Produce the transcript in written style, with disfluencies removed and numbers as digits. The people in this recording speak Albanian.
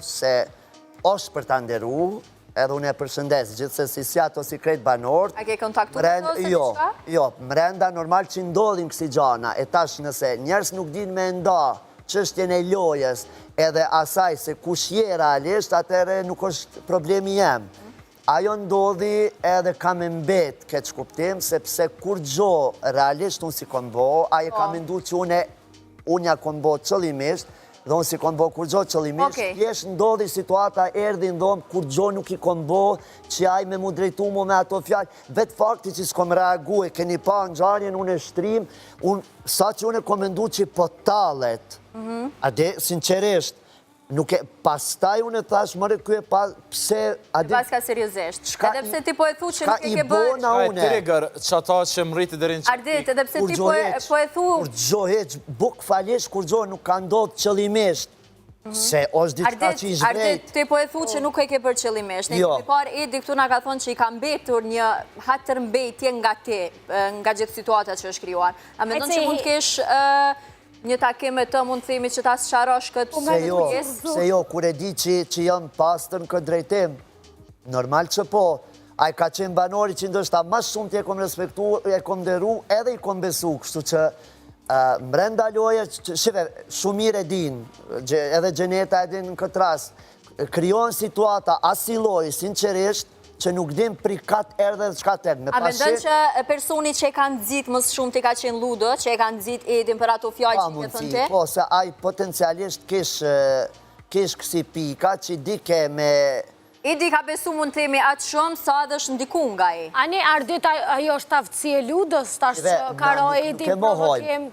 se është për të nderu, edhe unë e përshëndes, gjithsesi si ato si krejt banorët. A ke kontaktu me to se diçka? Jo, mrenda normal që ndodhin kësi gjana, e tash nëse njerës nuk din me nda çështjen e lojës edhe asaj se kush je realisht, atëre nuk është problemi jem. Ajo ndodhi edhe kam e mbet këtë shkuptim, sepse kur gjo realisht unë si kom bo, aje kam ndu që unë ja kom bo qëllimisht, dhe unë si kom bo kur gjo qëllimisht, pjesht ndodhi situata erdi ndonë kur gjo nuk i kom bo, që aj me mu drejtu mu me ato fjallë, vetë fakti që s'kom reagu e keni pa në gjarjen unë e shtrim, sa që unë e kom ndu që po talet, ade, sinqeresht, nuk e, pastaj unë e thash, mërë kje pse... Pas ka seriosisht. Edhe pse ti po e thu që nuk e ke bërë... Ka i bona trigger që ata që mriti deri në Ardit, edhe pse ti po e thu... Kur gjo heq, buk falesh, kur gjo nuk ka ndodhë qëllimisht. Se është diçka që i zhrejt. Ardit, ti po e thu që nuk e ke bërë qëllimisht. Në një par, Edi këtu nga ka thonë që i ka mbetur një hatër mbetje nga ti, nga gjithë situatat që është krijuar. A mendon që mund të kesh... një takim e të mund të themi që ta sqarosh këtë kërkesë? Se jo, kur e di që jam pastër në këtë drejtim, normal që po, a i ka qenë banori që ndoshta ma shumë të e kom respektu, e kom deru, edhe i kom besu, kështu që mrenda loje, shive, shumë mirë e din, edhe Gjeneta e din në këtë rast, kryon situata asiloj, sinqerisht, që nuk dim pri katë erë dhe shka tërë. A mendon që personi që e kanë nëzit mësë shumë të ka qenë Ludo, që e kanë nëzit Edin për ato fjallë që një thënë te? Po, se aj potencialisht kish kësi pika që di ke me... Edi ka besu mund të themi atë shumë, sa edhe është ndiku nga e. Ani, Ardit, ajo është aftësi e Ludos, tash që karo Edin provokim...